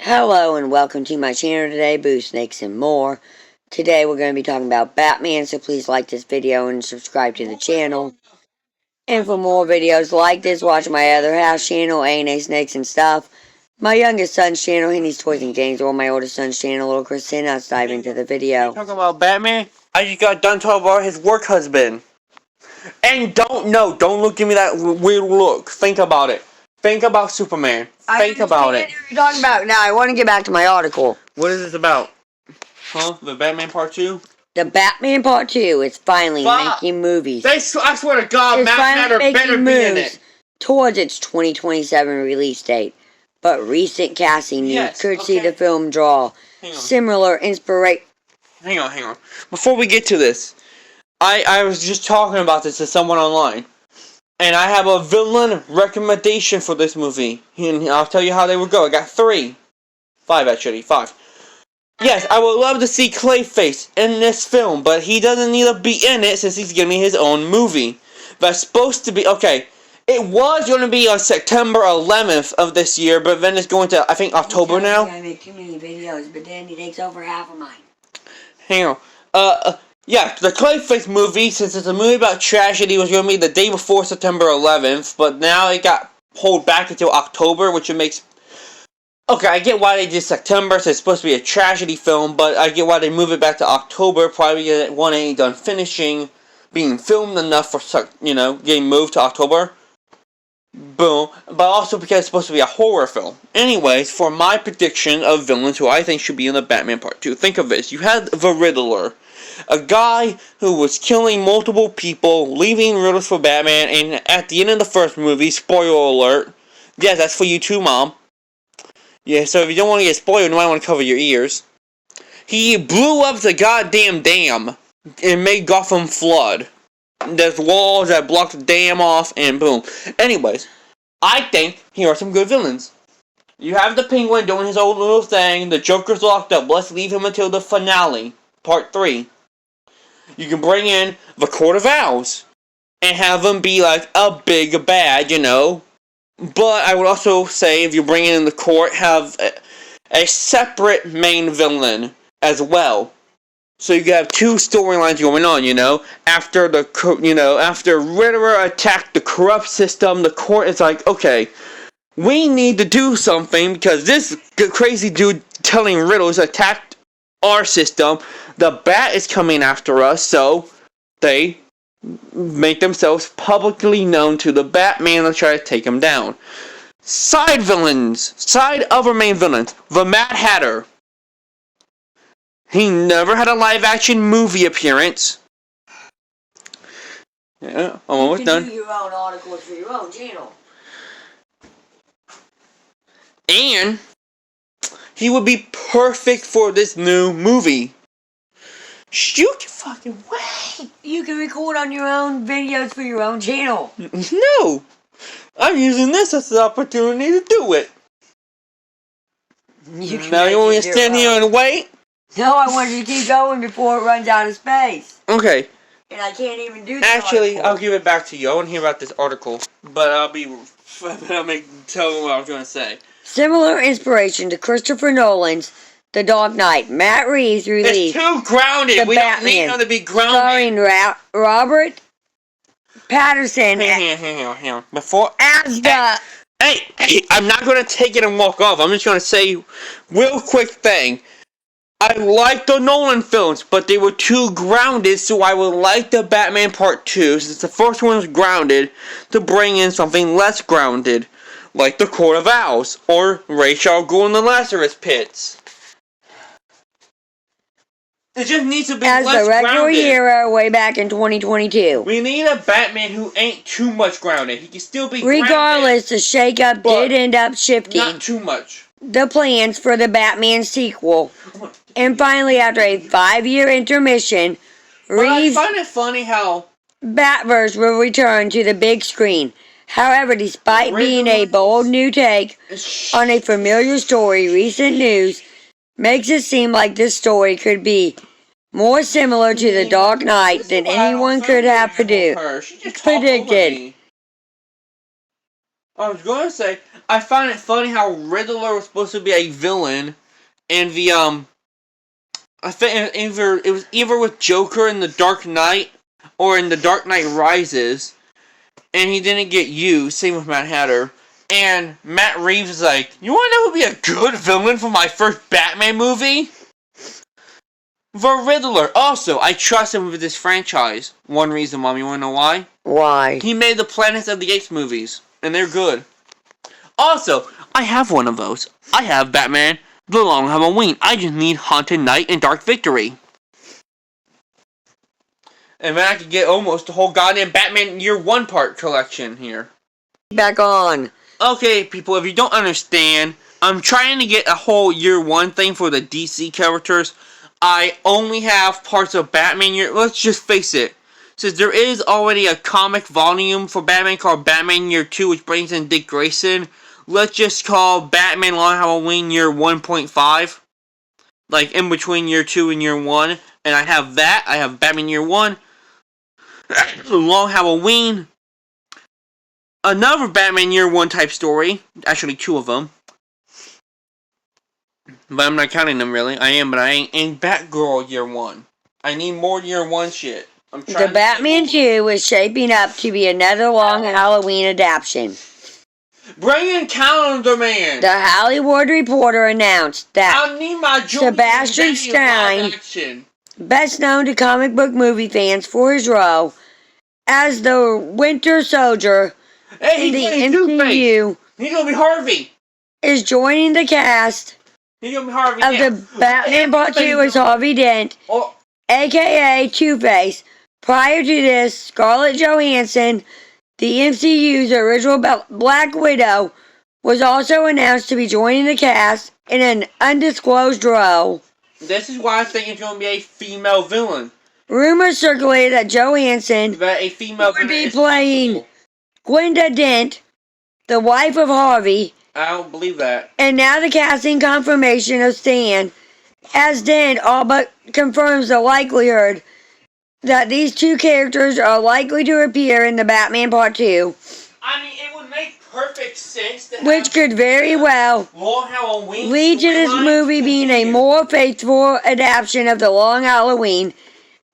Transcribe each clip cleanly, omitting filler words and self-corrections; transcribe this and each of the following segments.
Hello and welcome to my channel today, Boo Snakes and More. Today we're going to be talking about Batman, so please like this video and subscribe to the channel. And for more videos like this, watch my other house channel, A&A Snakes and Stuff. My youngest son's channel, Henny's Toys and Games, or my oldest son's channel, Little Chris. And let's dive into the video. Talking about Batman? I just got done talking about his work husband. And don't look at me that weird look. Think about it. Think about Superman. Think about it. What you're talking about now. I want to get back to my article. What is this about? Huh? The Batman Part 2? The Batman Part 2 is finally making movies. I swear to God, Matt better be in it. Towards its 2027 release date. But recent casting news could see the film draw similar inspiration. Hang on. Before we get to this, I was just talking about this to someone online. And I have a villain recommendation for this movie. And I'll tell you how they would go. I got 5 actually. Yes, I would love to see Clayface in this film, but he doesn't need to be in it since he's giving his own movie. That's supposed to be, okay, it was going to be on September 11th of this year, but then it's going to, I think, October now. I make too many videos, but then he takes over half of mine. Hang on. Yeah, the Clayface movie, since it's a movie about tragedy, was going to be the day before September 11th, but now it got pulled back until October, which it makes... Okay, I get why they did September, so it's supposed to be a tragedy film, but I get why they move it back to October, probably because one ain't done being filmed enough for, getting moved to October. Boom. But also because it's supposed to be a horror film. Anyways, for my prediction of villains who I think should be in the Batman Part 2, think of this. You had the Riddler, a guy who was killing multiple people, leaving riddles for Batman, and at the end of the first movie, spoiler alert, yes, that's for you too, Mom. Yeah, so if you don't want to get spoiled, you might want to cover your ears. He blew up the goddamn dam and made Gotham flood. There's walls that block the dam off, and boom. Anyways, I think here are some good villains. You have the Penguin doing his own little thing. The Joker's locked up. Let's leave him until the finale, Part 3. You can bring in the Court of Owls and have him be like a big bad, But I would also say, if you bring in the court, have a separate main villain as well. So you can have two storylines going on, After after Riddler attacked the corrupt system, the court is like, okay, we need to do something because this crazy dude telling riddles attacked our system. The Bat is coming after us, so they make themselves publicly known to the Batman and try to take him down. Side other main villains. The Mad Hatter. He never had a live-action movie appearance. Yeah, I'm almost done. You can do your own articles for your own channel. And he would be perfect for this new movie. You can fucking wait. You can record on your own videos for your own channel. No. I'm using this as an opportunity to do it. Now you want me to stand here and wait? No, I want you to keep going before it runs out of space. Okay. And I can't even do that. Actually, I'll give it back to you. I want to hear about this article, but I'll tell them what I was going to say. Similar inspiration to Christopher Nolan's The Dark Knight. Matt Reeves released. It's too grounded. We don't need him to be grounded. Starring Robert Pattinson. Hang on. Before as the. Hey, I'm not going to take it and walk off. I'm just going to say, real quick thing. I like the Nolan films, but they were too grounded, so I would like the Batman Part 2, since the first one was grounded, to bring in something less grounded, like the Court of Owls, or Ra's al Ghul in the Lazarus Pits. It just needs to be less grounded. As the regular hero way back in 2022. We need a Batman who ain't too much grounded. He can still be grounded. Regardless, the shakeup did end up shifting. Not too much. The plans for the Batman sequel. And finally, after a 5-year intermission, Reeves' I find it funny how Batverse will return to the big screen. However, despite being a bold new take on a familiar story, recent news makes it seem like this story could be more similar to The Dark Knight than anyone could have predicted. I was going to say, I find it funny how Riddler was supposed to be a villain, and the I think it was either with Joker in The Dark Knight or in The Dark Knight Rises, and he didn't get used. Same with Mad Hatter. And Matt Reeves is like, you want to know who would be a good villain for my first Batman movie? The Riddler. Also, I trust him with this franchise. One reason, Mom, you want to know why? Why? He made the Planets of the Apes movies, and they're good. Also, I have one of those. I have Batman The Long Halloween. I just need Haunted Night and Dark Victory. And then I could get almost the whole goddamn Batman Year One part collection here. Back on. Okay, people, if you don't understand, I'm trying to get a whole Year One thing for the DC characters. I only have parts of Batman Year... Let's just face it. Since there is already a comic volume for Batman called Batman Year 2, which brings in Dick Grayson, let's just call Batman Long Halloween Year 1.5. Like, in between Year 2 and Year 1. And I have that. I have Batman Year 1. Long Halloween. Another Batman Year 1 type story. Actually, two of them. But I'm not counting them, really. I am, but I ain't. And Batgirl Year 1. I need more Year 1 shit. The Batman 2 is shaping up to be another Long Halloween adaptation. Bring in Calendar Man! The Hollywood Reporter announced that I need my Sebastian Stein, best known to comic book movie fans for his role as the Winter Soldier in the MCU, he's gonna be Harvey. Is joining the cast He's gonna be Harvey of the Batman Part 2 as Harvey Dent, aka Two-Face. Prior to this, Scarlett Johansson, the MCU's original Black Widow, was also announced to be joining the cast in an undisclosed role. This is why I think it's going to be a female villain. Rumors circulated that Johansson would be playing Gwenda Dent, the wife of Harvey. I don't believe that. And now the casting confirmation of Stan as Dent all but confirms the likelihood that these two characters are likely to appear in the Batman Part 2. I mean, it would make perfect sense to which could very well Long Halloween lead to this movie being a more faithful adaptation of The Long Halloween,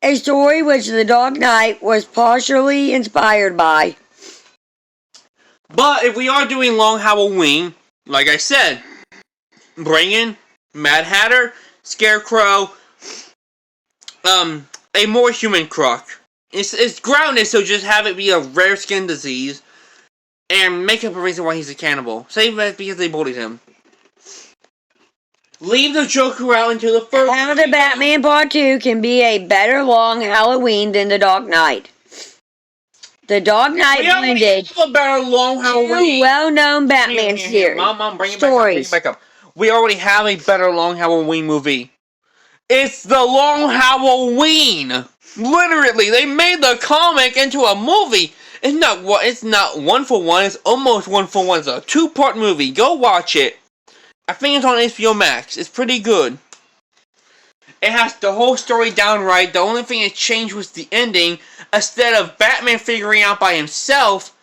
a story which The Dark Knight was partially inspired by. But if we are doing Long Halloween, like I said, bring in Mad Hatter, Scarecrow, a more human Croc. It's grounded, so just have it be a rare skin disease, and make up a reason why he's a cannibal. Say that because they bullied him. Leave the Joker out until the first. How the Batman Part 2 can be a better Long Halloween than The Dark Knight. The Dark Knight blended a better Long Halloween. two well-known Batman series. Mom, bring it back up. We already have a better Long Halloween movie. It's the Long Halloween. Literally, they made the comic into a movie. It's not one for one. It's almost one for one. It's a two-part movie. Go watch it. I think it's on HBO Max. It's pretty good. It has the whole story down right. The only thing that changed was the ending. Instead of Batman figuring out by himself,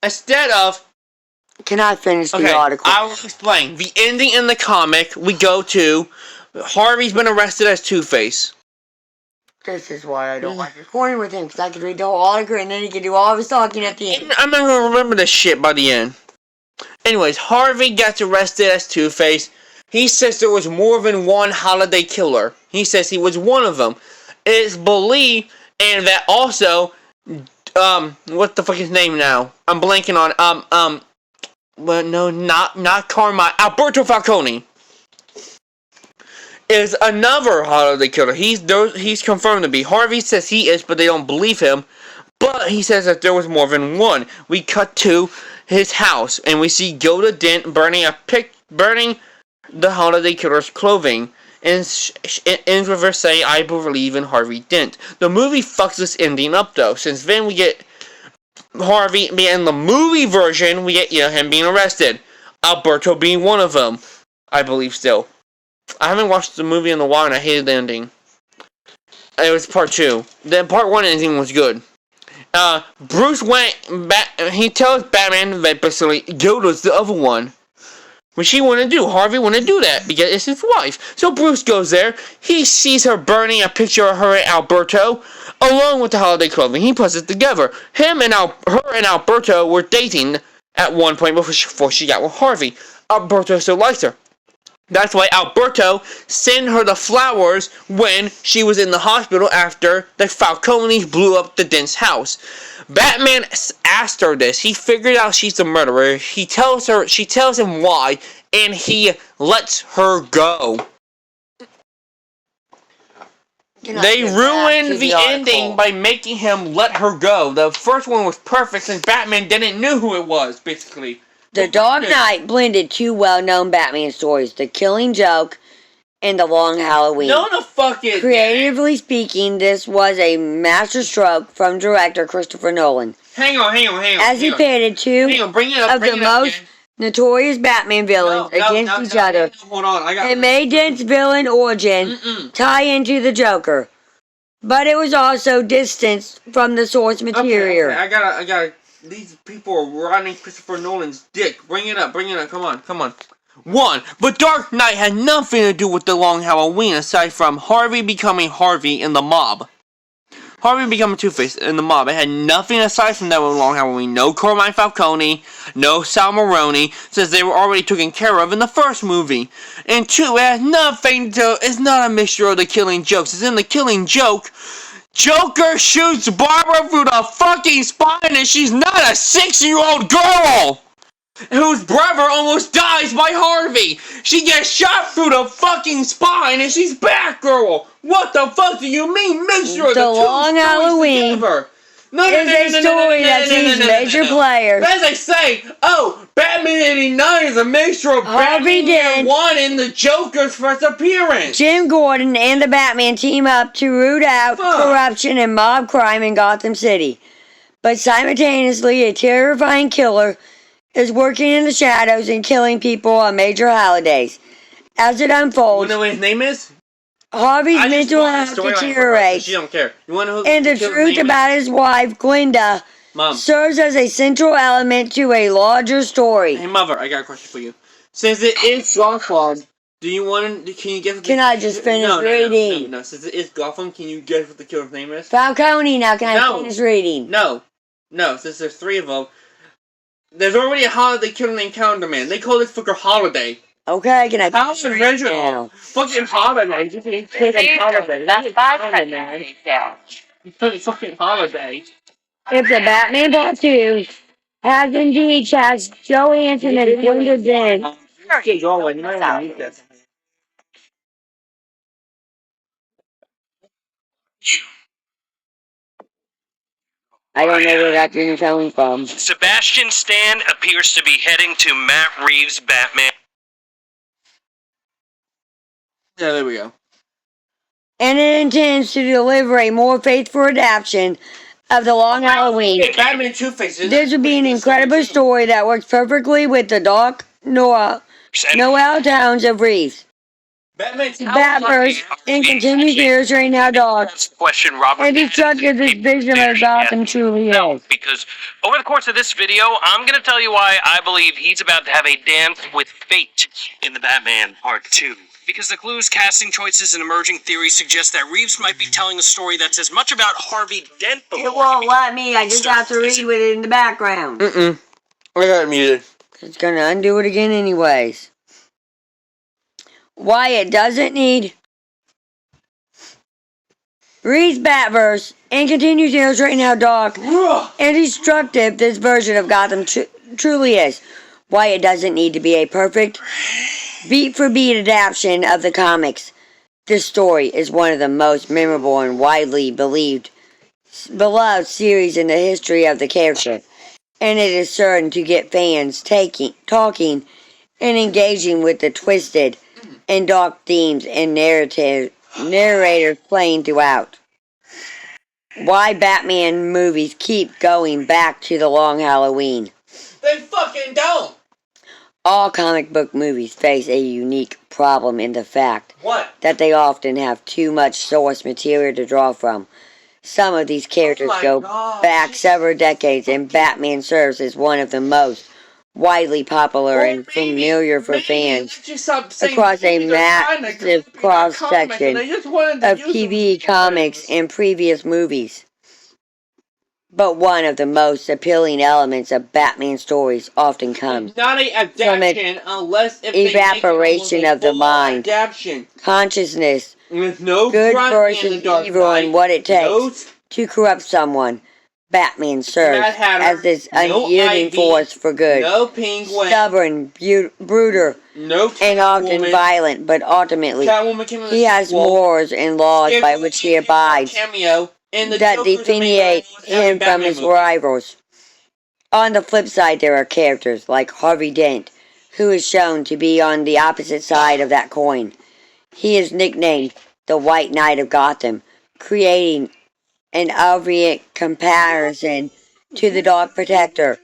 Can I finish the article? I will explain. The ending in the comic, we go to Harvey's been arrested as Two-Face. This is why I don't like recording with him, because I could read the whole article and then he could do all of his talking at the end. I'm not going to remember this shit by the end. Anyways, Harvey gets arrested as Two-Face. He says there was more than one holiday killer. He says he was one of them. It's believed, and that also, what the fuck is his name now? I'm blanking on, well, no, not Carmine, Alberto Falcone is another holiday killer. He's confirmed to be. Harvey says he is, but they don't believe him. But he says that there was more than one. We cut to his house, and we see Gilda Dent burning the holiday killer's clothing. And ends with her saying, "I believe in Harvey Dent." The movie fucks this ending up, though, since then we get Harvey, in the movie version, we get him being arrested. Alberto being one of them, I believe still. I haven't watched the movie in a while and I hated the ending. It was part 2. The part 1 ending was good. Bruce went back, he tells Batman that basically Gilda's the other one. When she wouldn't do, Harvey wouldn't do that because it's his wife. So Bruce goes there. He sees her burning a picture of her and Alberto, along with the holiday clothing. He puts it together. Her and Alberto were dating at one point before she got with Harvey. Alberto still likes her. That's why Alberto sent her the flowers when she was in the hospital after the Falcones blew up the Dent's house. Batman asked her this. He figured out she's the murderer. She tells him why, and he lets her go. They ruined the ending by making him let her go. The first one was perfect since Batman didn't know who it was, basically. The Dark Knight blended two well-known Batman stories, The Killing Joke and The Long Halloween. No, the fuck it. Creatively speaking, this was a masterstroke from director Christopher Nolan. Hang on. As he pitted two of the most notorious Batman villains against each other. Hold on, It made Dent's villain origin tie into the Joker, but it was also distanced from the source material. Okay, I gotta. These people are riding Christopher Nolan's dick. Bring it up. Come on. 1. The Dark Knight had nothing to do with the Long Halloween aside from Harvey becoming Harvey in the mob. Harvey becoming Two-Face in the mob. It had nothing aside from that with Long Halloween. No Carmine Falcone, no Sal Maroni, since they were already taken care of in the first movie. And 2, it has nothing to. It's not a mixture of The Killing Jokes. It's in The Killing Joke. Joker shoots Barbara through the fucking spine and she's not a 6-year-old girl whose brother almost dies by Harvey. She gets shot through the fucking spine and she's Batgirl. What the fuck do you mean mixture of the two Long Halloween together? is a story that sees major players. As I say, Batman 89 is a mixture of Harvey Batman Year Dent, 1 and the Joker's first appearance. Jim Gordon and the Batman team up to root out corruption and mob crime in Gotham City. But simultaneously, a terrifying killer is working in the shadows and killing people on major holidays. As it unfolds, You know what his name is? Harvey's mental health deteriorates, She don't care. You wanna know who and the killer's truth name about his wife, Glinda, Mom. serves as a central element to a larger story. Hey, Mother, I got a question for you. Since it is Gotham, can you guess what Can I just finish reading? No, since it is Gotham, can you guess what the killer's name is? Falcone, now can I No. finish reading? No, since there's 3 of them. There's already a holiday killer named Calendar Man. They call this fucker Holiday. Okay, can I How's finish reading original? now? Fucking Holiday. You can fucking Holiday. That's Batman, man. You fucking Holiday. If the Batman Part 2 has indeed cast Joe Anton and Glinda Dent, Get going. You might not need this. I don't know where that thing is coming from. Sebastian Stan appears to be heading to Matt Reeves' Batman. Yeah, there we go. And it intends to deliver a more faithful adaptation of The Long Halloween. Hey, Batman Two-Face. This would be an incredible story that works perfectly with the dark Noel tones of Reeves. Batman Batverse and continues years right now, dog. Question Robert. And destructive this vision of Gotham truly is. Because over the course of this video, I'm going to tell you why I believe he's about to have a dance with fate in the Batman Part 2. Because the clues, casting choices, and emerging theories suggest that Reeves might be telling a story that's as much about Harvey Dent. It won't let me, I just have to read with it in the background. I got it muted. It's gonna undo it again anyways. Why it doesn't need Reeves Batverse and continues to illustrate how dark and destructive this version of Gotham truly is. Why it doesn't need to be a perfect beat-for-beat adaptation of the comics. This story is one of the most memorable and widely beloved series in the history of the character, and it is certain to get fans talking and engaging with the twisted and dark themes and narrators playing throughout. Why Batman movies keep going back to The Long Halloween. They fucking don't. All comic book movies face a unique problem in the fact that they often have too much source material to draw from. Some of these characters go back several decades, and Batman serves as one of the most widely popular and familiar for fans across a massive cross-section of TV comics and previous movies. But one of the most appealing elements of Batman stories often comes not a from adaptation unless if evaporation of the mind, adaptation consciousness, with no good Front versus and the Dark evil, Knight, and what it takes no to corrupt someone. Batman serves Mad Hatter, as this no unyielding Ivy, force for good, no Penguin, stubborn, brooder, no and often Catwoman. violent, but ultimately Catwoman came in the he has sequel. morals and laws by Scarecrow which he came for a abides cameo, and the that Joker's the main delineate villain of every him from Batman his movie. rivals. On the flip side, there are characters like Harvey Dent, who is shown to be on the opposite side of that coin. He is nicknamed the White Knight of Gotham, creating an obvious comparison to the Dark Protector.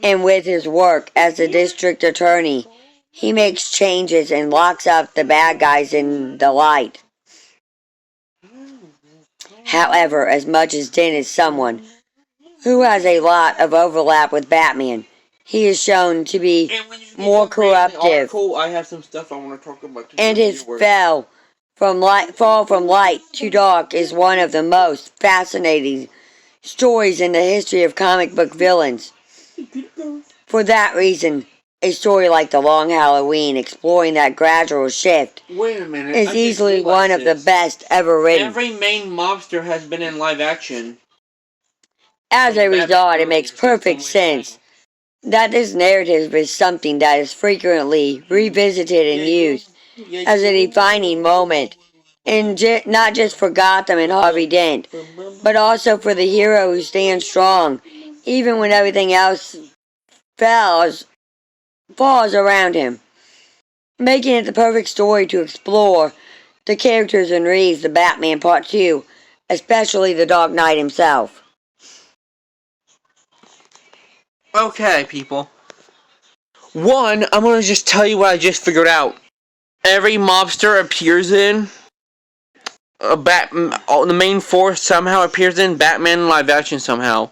And with his work as a district attorney, he makes changes and locks up the bad guys in the light. However, as much as Dent is someone who has a lot of overlap with Batman, he is shown to be more corruptive, I have some stuff I want to talk about. and his fall from light to dark is one of the most fascinating stories in the history of comic book villains. For that reason, a story like The Long Halloween, exploring that gradual shift, Wait a minute, is easily one of the best ever written. Every main mobster has been in live action. As a result, it makes perfect sense that this narrative is something that is frequently revisited and used as a defining moment, and not just for Gotham and Harvey Dent, but also for the hero who stands strong, even when everything else falls around him, making it the perfect story to explore the characters in Reeves' The Batman Part 2, especially the Dark Knight himself. Okay, people. One, I'm gonna just tell you what I just figured out. Every mobster appears in the main force somehow appears in Batman live action somehow.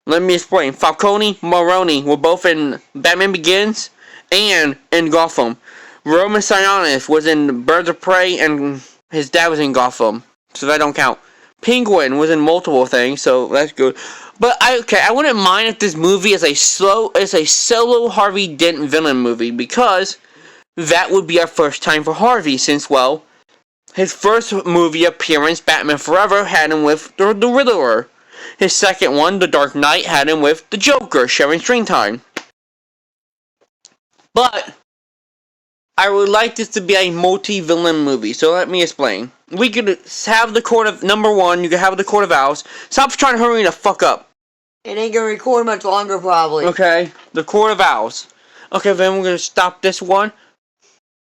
Let me explain. Falcone, Maroni were both in Batman Begins and in Gotham. Roman Sionis was in Birds of Prey and his dad was in Gotham, so that don't count. Penguin was in multiple things, so that's good. But I wouldn't mind if this movie is a solo Harvey Dent villain movie, because that would be our first time for Harvey, since, well, his first movie appearance, Batman Forever, had him with the Riddler. His second one, The Dark Knight, had him with the Joker, sharing screen time. But I would like this to be a multi-villain movie, so let me explain. We could have the Court of... Number one, you could have the Court of Owls. Stop trying to hurry the fuck up. It ain't gonna record much longer, probably. Okay, the Court of Owls. Okay, then we're gonna stop this one.